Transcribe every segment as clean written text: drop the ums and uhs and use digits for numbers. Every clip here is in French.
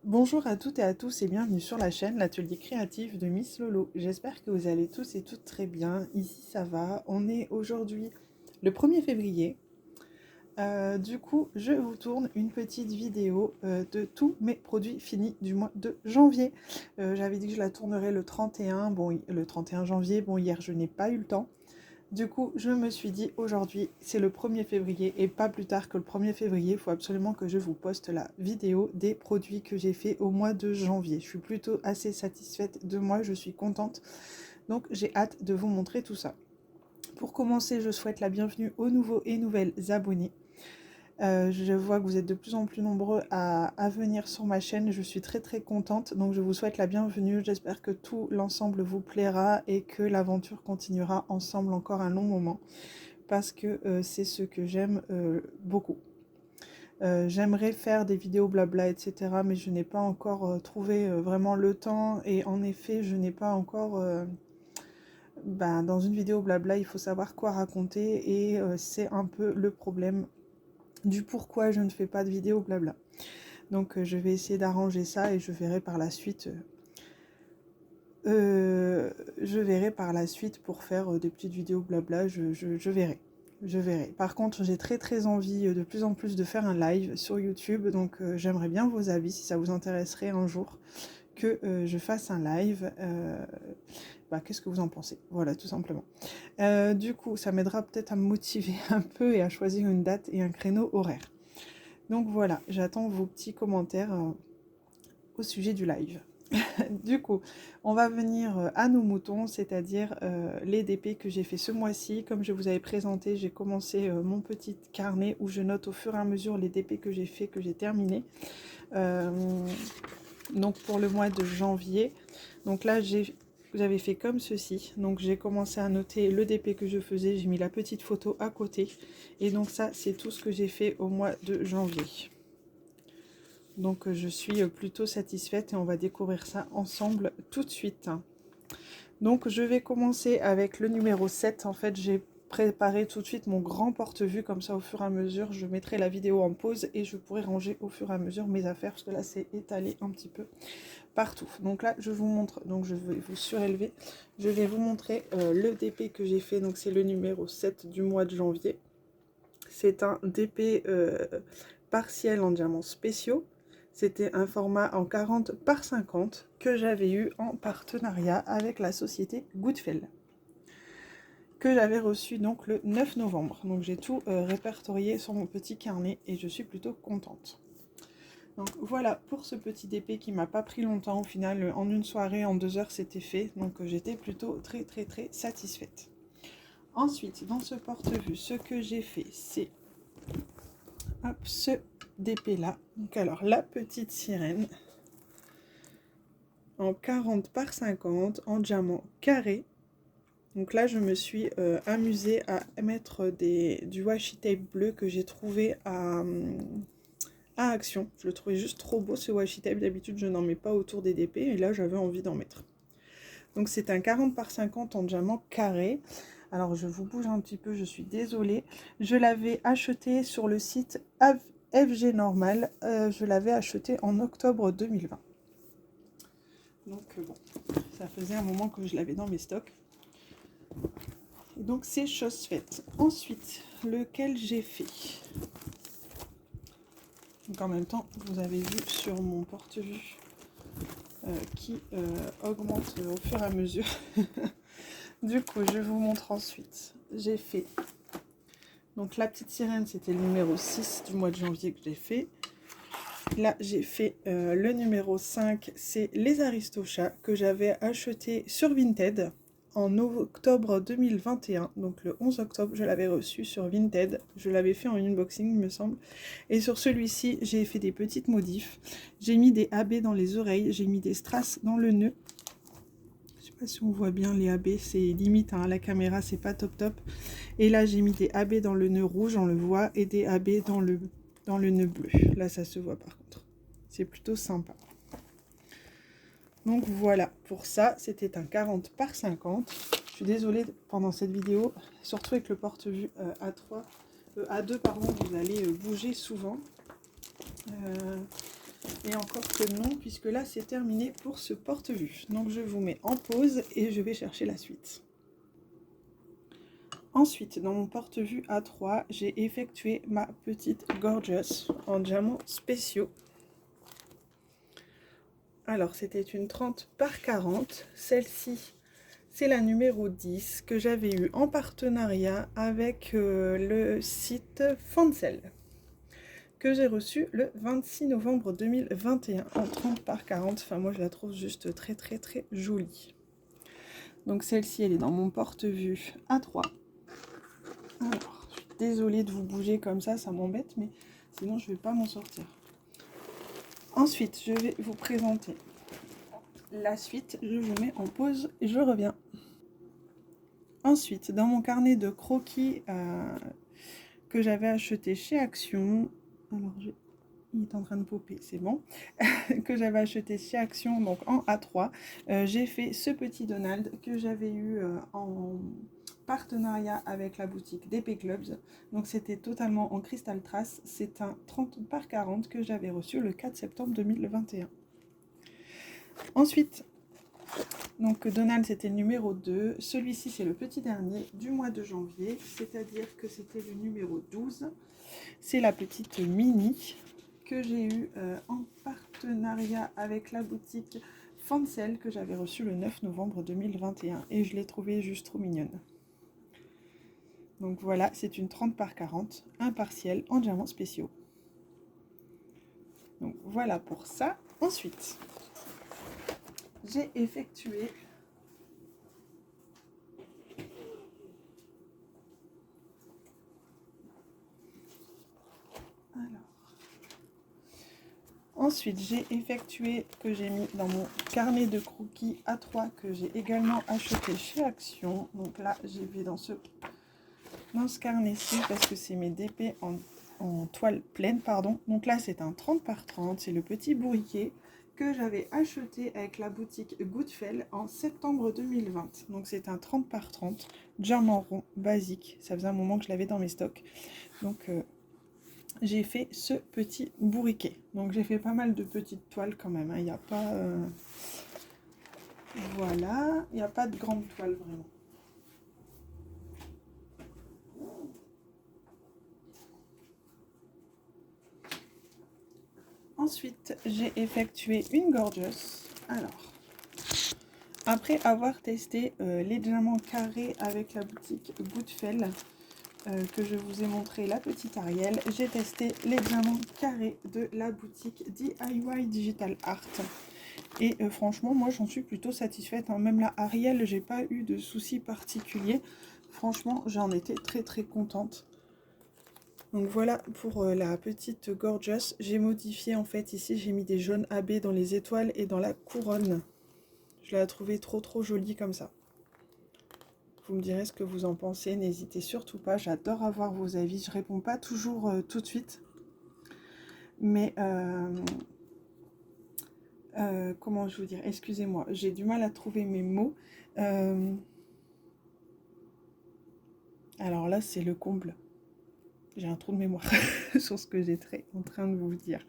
Bonjour à toutes et à tous et bienvenue sur la chaîne L'Atelier Créatif de Miss Lolo. J'espère que vous allez tous et toutes très bien. Ici ça va. On est aujourd'hui le 1er février. Du coup, je vous tourne une petite vidéo de tous mes produits finis du mois de janvier. J'avais dit que je la tournerais le 31. Bon, le 31 janvier. Bon, hier je n'ai pas eu le temps. Du coup, je me suis dit aujourd'hui, c'est le 1er février et pas plus tard que le 1er février, il faut absolument que je vous poste la vidéo des produits que j'ai fait au mois de janvier. Je suis plutôt assez satisfaite de moi, je suis contente. Donc j'ai hâte de vous montrer tout ça. Pour commencer, je souhaite la bienvenue aux nouveaux et nouvelles abonnés. Je vois que vous êtes de plus en plus nombreux à venir sur ma chaîne, je suis très très contente, donc je vous souhaite la bienvenue, j'espère que tout l'ensemble vous plaira et que l'aventure continuera ensemble encore un long moment, parce que c'est ce que j'aime beaucoup. J'aimerais faire des vidéos blabla, etc., mais je n'ai pas encore trouvé vraiment le temps, et en effet, je n'ai pas encore... dans une vidéo blabla, il faut savoir quoi raconter, et c'est un peu le problème du pourquoi je ne fais pas de vidéo blabla. Donc je vais essayer d'arranger ça et je verrai par la suite. Je verrai par la suite pour faire des petites vidéos blabla, je verrai. Je verrai. Par contre, j'ai très très envie de plus en plus de faire un live sur YouTube, donc j'aimerais bien vos avis si ça vous intéresserait un jour que je fasse un live. Qu'est-ce que vous en pensez? Voilà, tout simplement. Du coup, ça m'aidera peut-être à me motiver un peu et à choisir une date et un créneau horaire. Donc voilà, j'attends vos petits commentaires au sujet du live. Du coup, on va venir à nos moutons, c'est-à-dire les DP que j'ai fait ce mois-ci. Comme je vous avais présenté, j'ai commencé mon petit carnet où je note au fur et à mesure les DP que j'ai fait, que j'ai terminé. Donc pour le mois de janvier, donc là j'avais fait comme ceci. Donc j'ai commencé à noter le DP que je faisais, j'ai mis la petite photo à côté. Et donc ça, c'est tout ce que j'ai fait au mois de janvier. Donc je suis plutôt satisfaite et on va découvrir ça ensemble tout de suite. Donc je vais commencer avec le numéro 7. En fait, j'ai préparé tout de suite mon grand porte-vue, comme ça au fur et à mesure je mettrai la vidéo en pause et je pourrai ranger au fur et à mesure mes affaires, parce que là c'est étalé un petit peu partout. Donc là je vous montre, donc je vais vous surélever, je vais vous montrer le DP que j'ai fait. Donc c'est le numéro 7 du mois de janvier. C'est un DP partiel en diamants spéciaux. C'était un format en 40 par 50 que j'avais eu en partenariat avec la société Goodfell, que j'avais reçu donc le 9 novembre. Donc j'ai tout répertorié sur mon petit carnet et je suis plutôt contente. Donc voilà pour ce petit DP qui m'a pas pris longtemps. Au final, en une soirée, en 2 heures, c'était fait. Donc j'étais plutôt très très très satisfaite. Ensuite, dans ce porte-vue, ce que j'ai fait, c'est ce DP là. Donc alors la petite sirène en 40 par 50 en diamant carré. Donc là je me suis amusée à mettre du washi tape bleu que j'ai trouvé à Action. Je le trouvais juste trop beau ce washi tape. D'habitude je n'en mets pas autour des DP et là j'avais envie d'en mettre. Donc c'est un 40 par 50 en diamant carré. Alors je vous bouge un petit peu, je suis désolée. Je l'avais acheté sur le site FG Normal. Je l'avais acheté en octobre 2020. Donc bon, ça faisait un moment que je l'avais dans mes stocks. Et donc c'est chose faite. Ensuite, lequel j'ai fait. Donc en même temps, vous avez vu sur mon porte-vue qui augmente au fur et à mesure. Du coup, je vous montre ensuite. J'ai fait, donc la petite sirène, c'était le numéro 6 du mois de janvier que j'ai fait. Là, j'ai fait le numéro 5, c'est les Aristochats que j'avais acheté sur Vinted en octobre 2021. Donc le 11 octobre, je l'avais reçu sur Vinted. Je l'avais fait en unboxing, il me semble. Et sur celui-ci, j'ai fait des petites modifs. J'ai mis des AB dans les oreilles, j'ai mis des strass dans le nœud. Je sais pas si on voit bien les AB, c'est limite hein, à la caméra, c'est pas top top. Et là, j'ai mis des AB dans le nœud rouge, on le voit, et des AB dans le nœud bleu. Là, ça se voit par contre. C'est plutôt sympa. Donc voilà, pour ça, c'était un 40 par 50. Je suis désolée pendant cette vidéo, surtout avec le porte-vue A2, pardon, vous allez bouger souvent. Et encore que non, puisque là c'est terminé pour ce porte-vue. Donc je vous mets en pause et je vais chercher la suite. Ensuite, dans mon porte-vue A3, j'ai effectué ma petite Gorgeous en diamants spéciaux. Alors, c'était une 30 par 40. Celle-ci, c'est la numéro 10 que j'avais eue en partenariat avec le site Fancel, que j'ai reçu le 26 novembre 2021 en 30 par 40. Enfin, moi, je la trouve juste très, très, très jolie. Donc, celle-ci, elle est dans mon porte-vue A3. Alors, je suis désolée de vous bouger comme ça m'embête, mais sinon, je ne vais pas m'en sortir. Ensuite, je vais vous présenter la suite. Je vous mets en pause et je reviens. Ensuite, dans mon carnet de croquis que j'avais acheté chez Action, alors il est en train de popper, c'est bon, que j'avais acheté chez Action, donc en A3, j'ai fait ce petit Donald que j'avais eu en partenariat avec la boutique d'Épée Clubs. Donc c'était totalement en cristal trace. C'est un 30 par 40 que j'avais reçu le 4 septembre 2021. Ensuite, donc Donald c'était le numéro 2, celui-ci c'est le petit dernier du mois de janvier, c'est-à-dire que c'était le numéro 12. C'est la petite mini que j'ai eue en partenariat avec la boutique Fancel que j'avais reçue le 9 novembre 2021 et je l'ai trouvée juste trop mignonne. Donc voilà, c'est une 30 par 40, un partiel en diamants spéciaux. Donc voilà pour ça. Ensuite, j'ai effectué que j'ai mis dans mon carnet de croquis A3 que j'ai également acheté chez Action. Donc là, j'ai vu dans ce carnet-ci parce que c'est mes DP en toile pleine, pardon. Donc là, c'est un 30 par 30, c'est le petit bourriquet que j'avais acheté avec la boutique Goodfell en septembre 2020. Donc c'est un 30 par 30, diamant rond, basique. Ça faisait un moment que je l'avais dans mes stocks. Donc j'ai fait ce petit bourriquet. Donc j'ai fait pas mal de petites toiles quand même. Il n'y a pas... Voilà, il n'y a pas de grande toile vraiment. Ensuite, j'ai effectué une Gorgeous. Alors, après avoir testé les diamants carrés avec la boutique Goodfell, que je vous ai montré la petite Ariel, j'ai testé les diamants carrés de la boutique DIY Digital Art. Et franchement, moi, j'en suis plutôt satisfaite. Hein. Même la Ariel, j'ai pas eu de soucis particuliers. Franchement, j'en étais très très contente. Donc voilà pour la petite Gorgeous. J'ai modifié en fait ici, j'ai mis des jaunes AB dans les étoiles et dans la couronne. Je l'ai trouvée trop trop jolie comme ça. Vous me direz ce que vous en pensez, n'hésitez surtout pas, j'adore avoir vos avis. Je réponds pas toujours tout de suite. Mais comment je vous dire, excusez-moi, j'ai du mal à trouver mes mots. Alors là, c'est le comble. J'ai un trou de mémoire sur ce que j'étais en train de vous dire.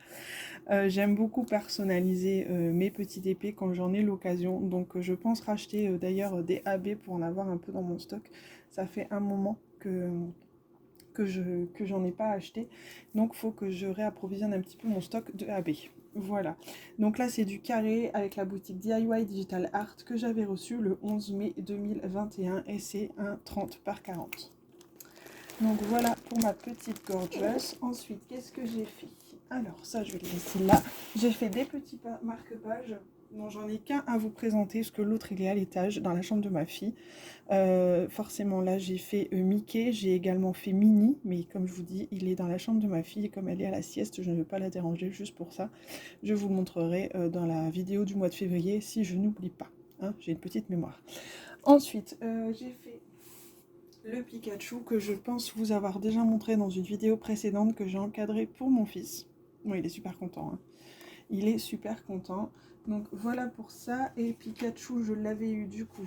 J'aime beaucoup personnaliser mes petites épées quand j'en ai l'occasion. Donc je pense racheter d'ailleurs des AB pour en avoir un peu dans mon stock. Ça fait un moment que j'en ai pas acheté. Donc il faut que je réapprovisionne un petit peu mon stock de AB. Voilà. Donc là c'est du carré avec la boutique DIY Digital Art que j'avais reçu le 11 mai 2021 et c'est un 30 par 40. Donc voilà pour ma petite Gorgeous. Ensuite, qu'est-ce que j'ai fait? Alors ça, je vais le laisser là. J'ai fait des petits marque-pages. Non, j'en ai qu'un à vous présenter, parce que l'autre, il est à l'étage, dans la chambre de ma fille. Forcément, là, j'ai fait Mickey. J'ai également fait Minnie. Mais comme je vous dis, il est dans la chambre de ma fille. Et comme elle est à la sieste, je ne veux pas la déranger juste pour ça. Je vous le montrerai dans la vidéo du mois de février, si je n'oublie pas. Hein, j'ai une petite mémoire. Ensuite, j'ai fait le Pikachu que je pense vous avoir déjà montré dans une vidéo précédente que j'ai encadré pour mon fils. Bon, il est super content. Hein. Il est super content. Donc voilà pour ça. Et Pikachu, je l'avais eu du coup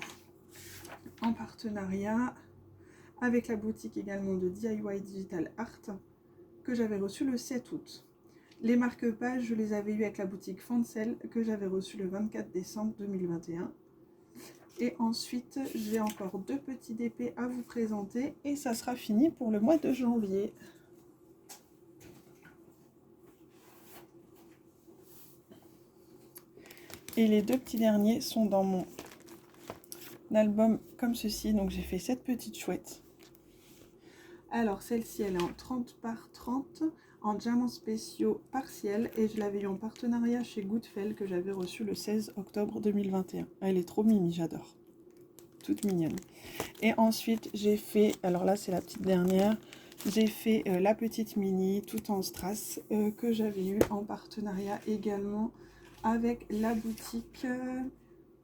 en partenariat avec la boutique également de DIY Digital Art que j'avais reçu le 7 août. Les marque-pages, je les avais eu avec la boutique Foncel que j'avais reçu le 24 décembre 2021. Et ensuite, j'ai encore 2 petits DP à vous présenter et ça sera fini pour le mois de janvier. Et les 2 petits derniers sont dans mon album comme ceci. Donc j'ai fait cette petite chouette. Alors celle-ci, elle est en 30 par 30 en diamants spéciaux partiels et je l'avais eu en partenariat chez Goodfell que j'avais reçu le 16 octobre 2021. Elle est trop mimi, j'adore. Toute mignonne. Et ensuite j'ai fait, alors là c'est la petite dernière, j'ai fait la petite mini tout en strass que j'avais eu en partenariat également avec la boutique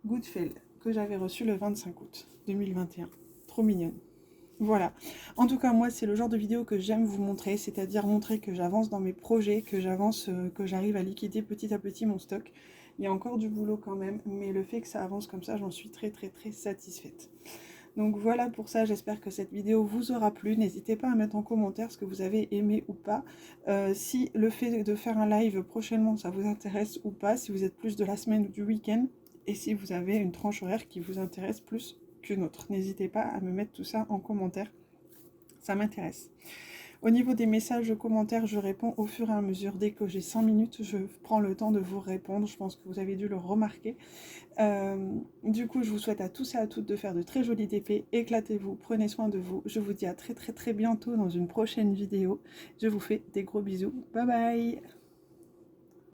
Goodfell que j'avais reçu le 25 août 2021. Trop mignonne. Voilà. En tout cas, moi, c'est le genre de vidéo que j'aime vous montrer, c'est-à-dire montrer que j'avance dans mes projets, que j'avance, que j'arrive à liquider petit à petit mon stock. Il y a encore du boulot quand même, mais le fait que ça avance comme ça, j'en suis très satisfaite. Donc voilà pour ça, j'espère que cette vidéo vous aura plu. N'hésitez pas à mettre en commentaire ce que vous avez aimé ou pas. Si le fait de faire un live prochainement, ça vous intéresse ou pas, si vous êtes plus de la semaine ou du week-end, et si vous avez une tranche horaire qui vous intéresse plus qu'une autre. N'hésitez pas à me mettre tout ça en commentaire, ça m'intéresse. Au niveau des messages, commentaires, je réponds au fur et à mesure. Dès que j'ai 5 minutes, je prends le temps de vous répondre. Je pense que vous avez dû le remarquer. Du coup, je vous souhaite à tous et à toutes de faire de très jolis DP. Éclatez-vous, prenez soin de vous. Je vous dis à très bientôt dans une prochaine vidéo. Je vous fais des gros bisous. Bye bye!